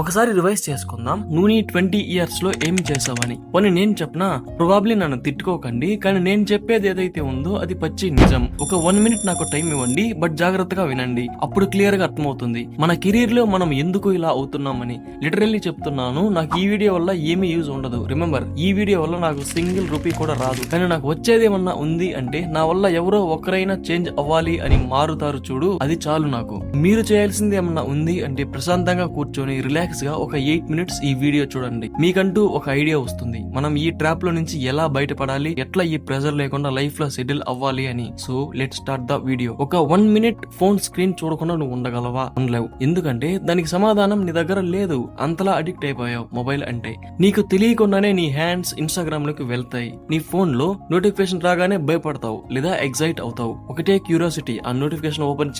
ఒకసారి రివైజ్ చేసుకుందాం. నువ్వు నీ 20 years లో ఏం చేసావని. పోనీ నేను చెప్పనా? ప్రాబబ్లీ నన్ను తిట్టుకోకండి, కానీ నేను చెప్పేది ఏదైతే ఉందో అది పచ్చి నిజం. ఒక 1 minute నాకు టైం ఇవ్వండి, బట్ జాగ్రత్తగా వినండి. అప్పుడు క్లియర్ గా అర్థమవుతుంది మన కెరీర్ లో మనం ఎందుకు ఇలా అవుతున్నామని. లిటరల్లీ చెప్తున్నాను, నాకు ఈ వీడియో వల్ల ఏమీ యూజ్ ఉండదు. రిమెంబర్, ఈ వీడియో వల్ల నాకు సింగిల్ రూపీ కూడా రాదు. కానీ నాకు వచ్చేదేమన్నా ఉంది అంటే నా వల్ల ఎవరో ఒకరైనా చేంజ్ అవ్వాలి అని మారుతారు చూడు, అది చాలు నాకు. మీరు చేయాల్సింది ఏమన్నా ఉంది అంటే ప్రశాంతంగా కూర్చొని రిలాక్స్ గా ఒక 8 minutes ఈ వీడియో చూడండి. మీకంటూ ఒక ఐడియా వస్తుంది మనం ఈ ట్రాప్ లో నుంచి ఎలా బయటపడాలి, ఎట్లా ఈ ప్రెజర్ లేకుండా లైఫ్ లో సెటిల్ అవ్వాలి అని. So let start the video. ఒక 1 minute ఫోన్ స్క్రీన్ చూడకుండా నువ్వు ఉండగలవా? ఉండలేవు. ఎందుకంటే దానికి సమాధానం నీ దగ్గర లేదు. అంతలా అడిక్ట్ అయిపోయావు మొబైల్ అంటే. నీకు తెలియకుండానే నీ హ్యాండ్స్ ఇన్స్టాగ్రామ్ లోకి వెళ్తాయి. నీ ఫోన్ లో నోటిఫికేషన్ రాగానే భయపడతావు లేదా ఎగ్జైట్ అవుతావు. ఒకటే క్యూరియాసిటీ, ఆ నోటిఫికేషన్ ఓపెన్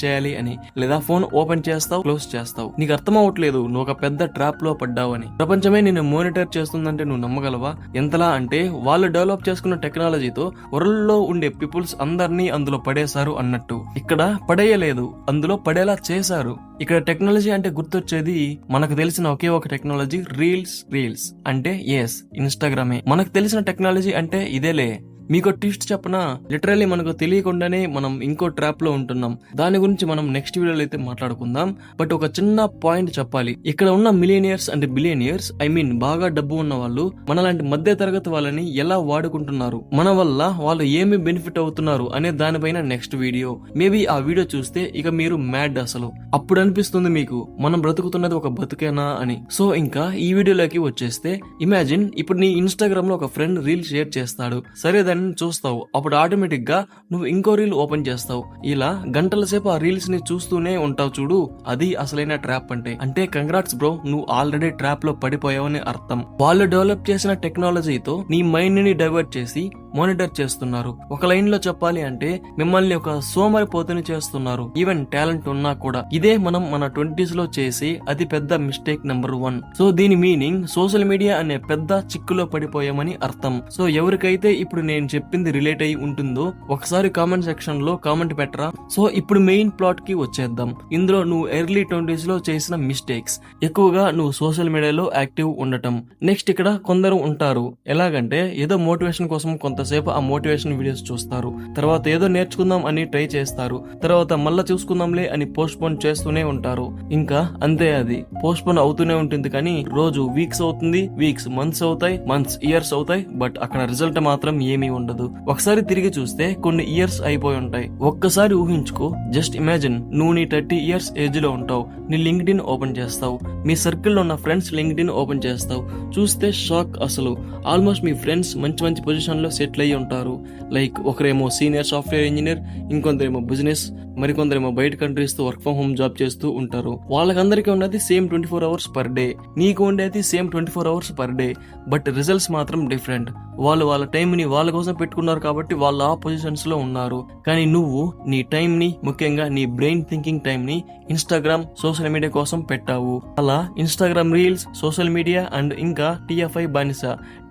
చేయాలి అని. లేదా ఫోన్ ఓపెన్ చేస్తావు, క్లోజ్ చేస్తావు. నీకు అర్థమవట్లేదు నువ్వు ఒక పెద్ద ట్రాప్ లో పడ్డావని. ప్రపంచమే నిన్ను మానిటర్ చేస్తుందంటే నువ్వు నమ్మగలవా? ఎంతలా అంటే వాళ్ళు డెవలప్ చేసుకున్న టెక్నాలజీతో వరల్డ్ లో ఉండే పీపుల్స్ అందరినీ అందులో పడేశారు అన్నట్టు. ఇక్కడ పడేయలేదు, అందులో పడేలా చేశారు. ఇక్కడ టెక్నాలజీ అంటే గుర్తొచ్చేది మనకు తెలిసిన ఒకే ఒక టెక్నాలజీ, రీల్స్ అంటే ఎస్, ఇన్స్టాగ్రామే. మనకు తెలిసిన టెక్నాలజీ అంటే ఇదేలే. మీకు ట్విస్ట్ చెప్పనా? లిటరల్లీ మనకు తెలియకుండానే మనం ఇంకో ట్రాప్ లో ఉంటున్నాం. దాని గురించి మనం నెక్స్ట్ వీడియోలో అయితే మాట్లాడుకుందాం. బట్ ఒక చిన్న పాయింట్ చెప్పాలి. ఇక్కడ ఉన్న millionaires and billionaires, I mean బాగా డబ్బు ఉన్న వాళ్ళు మనలాంటి మధ్య తరగతి వాళ్ళని ఎలా వాడుకుంటున్నారు, మన వల్ల వాళ్ళు ఏమి బెనిఫిట్ అవుతున్నారు అనే దానిపైన నెక్స్ట్ వీడియో. మేబీ ఆ వీడియో చూస్తే ఇక మీరు మ్యాడ్ అసలు. అప్పుడు అనిపిస్తుంది మీకు మనం బ్రతుకుతున్నది ఒక బతుకేనా అని. సో ఇంకా ఈ వీడియోలోకి వచ్చేస్తే, ఇమాజిన్ ఇప్పుడు నీ ఇన్స్టాగ్రామ్ లో ఒక ఫ్రెండ్ రీల్ షేర్ చేస్తాడు. సరే దాన్ని చూస్తావు. అప్పుడు ఆటోమేటిక్ గా నువ్వు ఇంకో రీల్ ఓపెన్ చేస్తావు. ఇలా గంటల సేపు ఆ రీల్స్ ని చూస్తూనే ఉంటావు చూడు, అది అసలైన ట్రాప్ అంటే. అంటే కంగ్రాట్స్ బ్రో, నువ్వు ఆల్రెడీ ట్రాప్ లో పడిపోయావని అర్థం. వాళ్ళు డెవలప్ చేసిన టెక్నాలజీతో నీ మైండ్ ని డైవర్ట్ చేసి మానిటర్ చేస్తున్నారు. ఒక లైన్ లో చెప్పాలి అంటే మిమ్మల్ని ఒక సోమరిపోతుని చేస్తున్నారు, ఈవెన్ టాలెంట్ ఉన్నా కూడా. ఇదే మనం మన 20s లో చేసి అతి పెద్ద మిస్టేక్ నెంబర్ 1. సో దీని మీనింగ్ సోషల్ మీడియా అనే పెద్ద చిక్కులో పడిపోయామని అర్థం. సో ఎవరికైతే ఇప్పుడు నేను చెప్పింది రిలేట్ అయి ఉంటుందో ఒకసారి కామెంట్ సెక్షన్ లో కామెంట్ పెట్టరా. సో ఇప్పుడు మెయిన్ ప్లాట్ కి వచ్చేద్దాం. ఇందులో నువ్వు ఎర్లీ 20s లో చేసిన మిస్టేక్స్, ఎక్కువగా నువ్వు సోషల్ మీడియాలో యాక్టివ్ ఉండటం. నెక్స్ట్ ఇక్కడ కొందరు ఉంటారు ఎలాగంటే ఏదో మోటివేషన్ కోసం కొంతసేపు ఆ మోటివేషన్ వీడియోస్ చూస్తారు, తర్వాత ఏదో నేర్చుకుందాం అని ట్రై చేస్తారు, తర్వాత మళ్ళా చూసుకుందాంలే అని పోస్ట్ పోన్ చేస్తూనే ఉంటారు. ఇంకా అంతే, అది పోస్ట్ పోన్ అవుతూనే ఉంటుంది. కానీ రోజు వీక్స్ అవుతుంది, వీక్స్ మంత్స్ అవుతాయి, మంత్స్ ఇయర్స్ అవుతాయి, బట్ అక్కడ రిజల్ట్ మాత్రం ఏమీ ఉండదు. ఒకసారి తిరిగి చూస్తే కొన్ని ఇయర్స్ అయిపోయి ఉంటాయి. ఒక్కసారి ఊహించుకో, జస్ట్ ఇమాజిన్ నువ్వు నీ 30 years ఏజ్ లో ఉంటావు. నీ లింక్డ్ఇన్ ఓపెన్ చేస్తావు, మీ సర్కిల్ లో ఉన్న ఫ్రెండ్స్ లింక్డ్ఇన్ ఓపెన్ చేస్తావు. చూస్తే షాక్ అసలు. ఆల్మోస్ట్ మీ ఫ్రెండ్స్ మంచి మంచి పొజిషన్ లో సెటిల్ అయ్యి ఉంటారు. లైక్ ఒకరేమో సీనియర్ సాఫ్ట్వేర్ ఇంజనీర్, ఇంకొందరేమో బిజినెస్, మరికొందరేమో బయట కంట్రీస్ తో వర్క్ ఫ్రమ్ హోమ్ జాబ్ చేస్తూ ఉంటారు. వాళ్ళకందరికీ ఉన్నది సేమ్ 24 hours పర్ డే, నీకు ఉండేది same 24 hours per day. But results మాత్రం డిఫరెంట్. వాళ్ళు వాళ్ళ టైం ని వాళ్ళ కోసం పెట్టుకున్నారు కాబట్టి వాళ్ళు ఆ పొజిషన్స్ లో ఉన్నారు. కానీ నువ్వు నీ టైం ని, ముఖ్యంగా నీ బ్రెయిన్ థింకింగ్ టైం ని ఇన్స్టాగ్రామ్, సోషల్ మీడియా కోసం పెట్టావు. అలా Instagram reels, social media and ఇంకా TFI బానిస.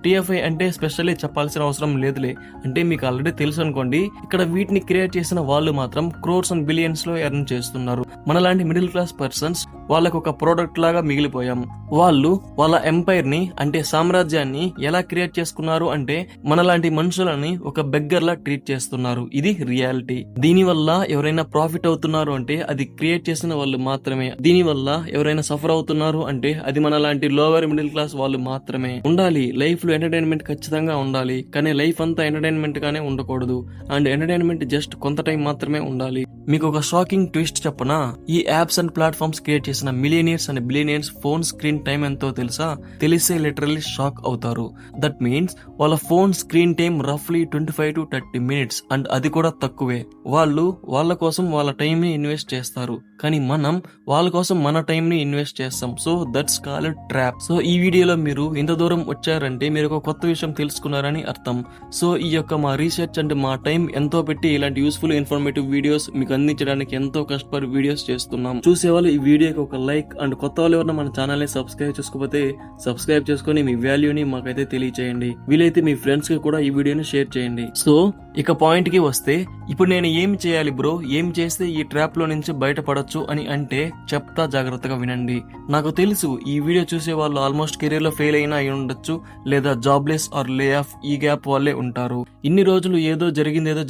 TFI అంటే స్పెషల్లీ చెప్పాల్సిన అవసరం లేదులే, అంటే మీకు ఆల్రెడీ తెలుసు అనుకోండి. ఇక్కడ వీటిని క్రియేట్ చేసిన వాళ్ళు మాత్రం క్రోర్స్ అండ్ బిలియన్స్ లో ఎర్న్ చేస్తున్నారు. మనలాంటి మిడిల్ క్లాస్ పర్సన్స్ వాళ్ళకు ఒక ప్రోడక్ట్ లాగా మిగిలిపోయాం. వాళ్ళు వాళ్ళ ఎంపైర్ ని, అంటే సామ్రాజ్యాన్ని ఎలా క్రియేట్ చేసుకున్నారు అంటే మనలాంటి మనుషులని ఒక బెగ్గర్ లా ట్రీట్ చేస్తున్నారు. ఇది రియాలిటీ. దీని వల్ల ఎవరైనా ప్రాఫిట్ అవుతున్నారు అంటే అది క్రియేట్ చేసిన వాళ్ళు మాత్రమే. దీని వల్ల ఎవరైనా సఫర్ అవుతున్నారు అంటే అది మనలాంటి లోవర్ మిడిల్ క్లాస్ వాళ్ళు మాత్రమే. ఉండాలి లైఫ్ లో ఎంటర్టైన్మెంట్ ఖచ్చితంగా ఉండాలి, కానీ లైఫ్ అంతా ఎంటర్టైన్మెంట్ గానే ఉండకూడదు. అండ్ ఎంటర్టైన్మెంట్ జస్ట్ కొంత టైం మాత్రమే ఉండాలి. మీకు ఒక షాకింగ్ ట్విస్ట్ చెప్పనా? ఈ యాప్స్ అండ్ ప్లాట్ఫామ్స్ క్రియేట్ చేసిన millionaires and billionaires phone screen time ఎంతో తెలుసా? తెలిసే లిటరల్లీ షాక్ అవుతారు. దట్ మీన్స్ వాళ్ళ ఫోన్ స్క్రీన్ టైం రఫ్లీ 25 to 30 minutes, అండ్ అది కూడా తక్కువే. వాళ్ళు వాళ్ళ కోసం వాళ్ళ టైం ని ఇన్వెస్ట్ చేస్తారు, కానీ మనం వాళ్ళ కోసం మన టైం ని ఇన్వెస్ట్ చేస్తాం. So that's called trap. So ఈ వీడియోలో మీరు ఇంత దూరం వచ్చారంటే మీరు ఒక కొత్త విషయం తెలుసుకున్నారని అర్థం. సో ఈ యొక్క మా రీసెర్చ్ అండ్ మా టైం ఎంతో పెట్టి ఇలాంటి యూస్ఫుల్ ఇన్ఫర్మేటివ్ వీడియోస్ మీకు అందించడానికి ఎంతో కష్టపడి వీడియోస్ చేస్తున్నాం. చూసేవాళ్ళు ఈ వీడియోకి ఒక లైక్, అండ్ కొత్త వాళ్ళు ఎవరైనా మన ఛానల్ ని సబ్స్క్రైబ్ చేసుకోకపోతే సబ్స్క్రైబ్ చేసుకుని మీ వాల్యూని మాకైతే తెలియచేయండి. వీలైతే మీ ఫ్రెండ్స్ కి కూడా ఈ వీడియోని షేర్ చేయండి. సో ఇక పాయింట్ కి వస్తే, ఇప్పుడు నేను ఏం చేయాలి బ్రో, ఏం చేస్తే ఈ ట్రాప్ లో నుంచి బయటపడొచ్చు అని అంటే చెప్తా, జాగ్రత్తగా వినండి. నాకు తెలుసు ఈ వీడియో చూసే వాళ్ళు ఆల్మోస్ట్ కెరీర్ లో ఫెయిల్ అయినా అయి ఉండొచ్చు, లేదా జాబ్లెస్ ఆర్ లే ఆఫ్ ఈ గ్యాప్ వాళ్ళే ఉంటారు. ఇన్ని రోజులు ఏదో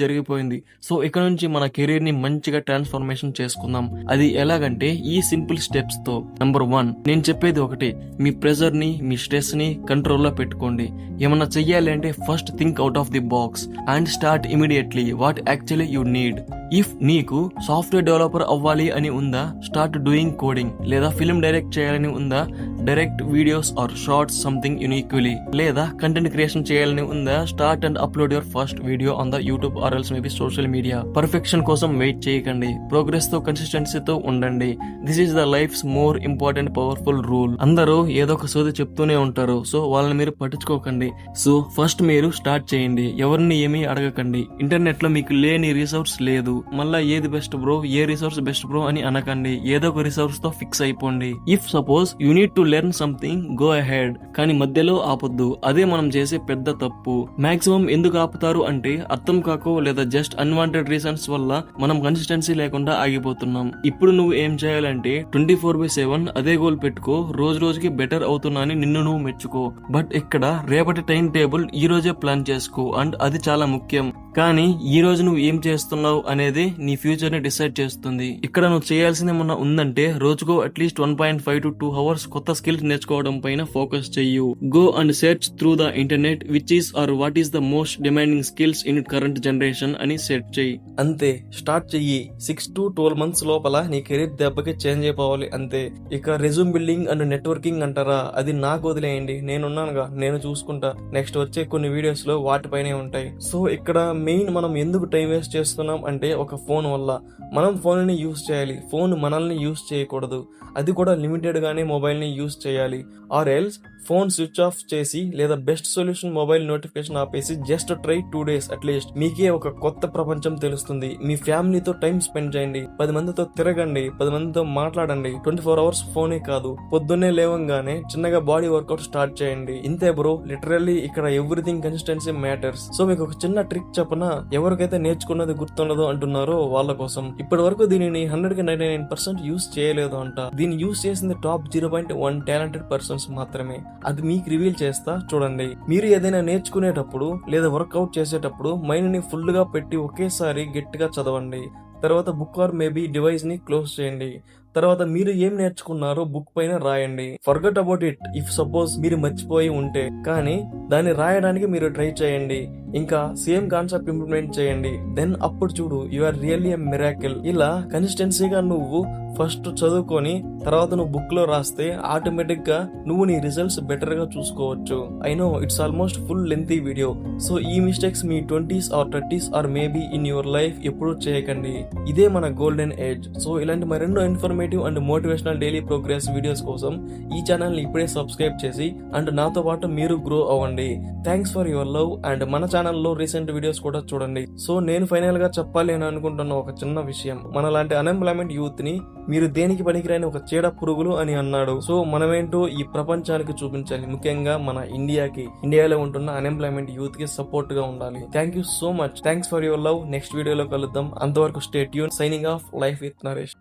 జరిగిపోయింది. సో ఇక నుంచి మన కెరీర్ ని మంచిగా ట్రాన్స్ఫర్మేషన్ చేసుకుందాం. అది ఎలాగంటే ఈ సింపుల్ స్టెప్స్ తో. నంబర్ 1, నేను చెప్పేది ఒకటి, మీ ప్రెజర్ ని, మీ స్ట్రెస్ ని కంట్రోల్లో పెట్టుకోండి. ఏమన్నా చెయ్యాలి అంటే first think out of the box and start immediately what actually you need. If నీకు సాఫ్ట్వేర్ డెవలపర్ అవ్వాలి అని ఉందా, స్టార్ట్ డూయింగ్ కోడింగ్. లేదా ఫిల్మ్ డైరెక్ట్ చేయాలని ఉందా, direct videos or shorts something uniquely. లేదా కంటెంట్ క్రియేషన్ చేయాలని ఉందా, start and upload your first video on the YouTube or else maybe social media. Perfection కోసం వెయిట్ చేయకండి, ప్రోగ్రెస్ తో కన్సిస్టెన్సీతో ఉండండి. This is the life's more important powerful rule. అందరూ ఏదో ఒక సోది చెప్తూనే ఉంటారు, సో వాళ్ళని మీరు పట్టించుకోకండి. సో ఫస్ట్ మీరు స్టార్ట్ చేయండి, ఎవరిని ఏమీ అడగకండి. ఇంటర్నెట్ లో మీకు లేని రిసోర్స్ లేదు, మళ్ళా ఏది బెస్ట్ బ్రో, ఏ రిసోర్స్ బెస్ట్ బ్రో అని అనకండి. ఏదో ఒక రిసోర్స్ తో ఫిక్స్ అయిపోండి. If suppose you need to learn something, go ahead, కానీ మధ్యలో ఆపొద్దు. అదే మనం చేసే పెద్ద తప్పు. మాక్సిమం ఎందుకు ఆపుతారు అంటే అర్థం కాకో లేదా జస్ట్ అన్వాంటెడ్ రీజన్స్ వల్ల మనం కన్సిస్టెన్సీ లేకుండా ఆగిపోతున్నాం. ఇప్పుడు నువ్వు ఏం చేయాలంటే 24/7 అదే గోల్ పెట్టుకో. రోజు రోజుకి బెటర్ అవుతున్నా అని నిన్ను నువ్వు మెచ్చుకో. బట్ ఇక్కడ రేపటి టైం టేబుల్ ఈ రోజే ప్లాన్ చేసుకో, అండ్ అది చాలా ముఖ్యం. కానీ ఈ రోజు నువ్వు ఏం చేస్తున్నావు అనేది నీ ఫ్యూచర్ ని డిసైడ్ చేస్తుంది. ఇక్కడ నువ్వు చేయాల్సింది ఏమన్నా ఉందంటే రోజుకో అట్లీస్ట్ 1.5 to 2 hours కొత్త స్కిల్స్ నేర్చుకోవడం పైన ఫోకస్ చెయ్యు. Go and search through the internet which is or what is the most demanding skills in current generation అని సెట్ చెయ్యి. అంతే, స్టార్ట్ చెయ్యి. 6 to 12 months లోపల నీ కెరీర్ దెబ్బకి చేంజ్ అయిపోవాలి అంతే. ఇక రెజ్యూమ్ బిల్డింగ్ అండ్ నెట్వర్కింగ్ అంటారా, అది నాకు వదిలేయండి, నేనున్నానుగా, నేను చూసుకుంటా. నెక్స్ట్ వచ్చే కొన్ని వీడియోస్ లో వాటిపైనే ఉంటాయి. సో ఇక్కడ మెయిన్ మనం ఎందుకు టైం వేస్ట్ చేస్తున్నాం అంటే ఒక ఫోన్ వల్ల. మనం ఫోన్ ని యూజ్ చేయాలి, ఫోన్ మనల్ని యూజ్ చేయకూడదు. అది కూడా లిమిటెడ్ గానే మొబైల్ ని యూజ్ చేయాలి. Or else phone switch off చేసి లేదా బెస్ట్ సొల్యూషన్ మొబైల్ నోటిఫికేషన్ ఆపేసి జస్ట్ ట్రై 2 days అట్లీస్ట్. మీకే ఒక కొత్త ప్రపంచం తెలుస్తుంది. మీ ఫ్యామిలీతో టైం స్పెండ్ చేయండి, 10 మందితో తిరగండి, 10 మందితో మాట్లాడండి. 24 hours ఫోనే కాదు, పొద్దున్నే లేవంగానే చిన్నగా బాడీ వర్కౌట్ స్టార్ట్ చేయండి. ఇంతే బ్రో, లిటరల్లీ ఇక్కడ ఎవ్రీథింగ్ కన్సిస్టెన్సీ మ్యాటర్స్. సో మీకు ఒక చిన్న ట్రిక్ చెప్పనా, ఎవరికైతే నేర్చుకున్నది గుర్తుండదో అంటున్నారో వాళ్ళ కోసం. ఇప్పటి వరకు దీనిని 100% యూస్ చేయలేదు అంట. దీన్ని యూస్ చేసింది టాప్ 0.1 టాలెంటెడ్ పర్సన్స్ మాత్రమే. అది మీకు రివీల్ చేస్తా చూడండి. మీరు ఏదైనా నేర్చుకునేటప్పుడు లేదా వర్కౌట్ చేసేటప్పుడు మైండ్ ని ఫుల్ గా పెట్టి ఒకేసారి గట్టిగా చదవండి. తర్వాత బుక్ ఆర్ మేబీ డివైస్ ని క్లోజ్ చేయండి. తర్వాత మీరు ఏం నేర్చుకున్నారో బుక్ పైన రాయండి. Forget about it if suppose మీరు మర్చిపోయి ఉంటే. కానీ దాన్ని రాయడానికి మీరు ట్రై చేయండి. ఇంకా సేమ్ కాన్సెప్ట్ ఇంప్లిమెంట్ చేయండి. దెన్ అప్పుడు చూడు, you are really a miracle. ఇలా కన్సిస్టెన్సీగా నువ్వు ఫస్ట్ చదువుకొని తర్వాత నువ్వు బుక్ లో రాస్తే ఆటోమేటిక్ గా నువ్వు నీ రిజల్ట్స్ బెటర్ గా చూసుకోవచ్చు. I know it's almost full lengthy video. So ఈ మిస్టేక్స్ మీ 20s or 30s or maybe in your life ఎప్పుడూ చేయకండి. ఇదే మన గోల్డెన్ ఏజ్. సో ఇలాంటి మరెన్నో informative and motivational daily progress videos కోసం ఈ ఛానల్ ని ఇప్పుడే సబ్స్క్రైబ్ చేసి అండ్ నాతో పాటు మీరు గ్రో అవ్వండి. Thanks for your love. And మన ఛానల్లో రీసెంట్ వీడియోస్ కూడా చూడండి. సో నేను ఫైనల్ గా చెప్పాలి అని అనుకుంటున్న ఒక చిన్న విషయం, మనలాంటి అన్ఎంప్లాయ్మెంట్ యూత్ ని మీరు దేనికి పనికిరాని ఒక చీడ పురుగులు అని అన్నాడు. సో మనమేంటో ఈ ప్రపంచానికి చూపించాలి, ముఖ్యంగా మన ఇండియాలో ఉంటున్న అన్ఎంప్లాయ్మెంట్ యూత్ కి సపోర్ట్ గా ఉండాలి. Thank you so much. Thanks for your love. Next వీడియోలో కలుద్దాం. అంతవరకు stay tune. Signing off. Life with Naresh.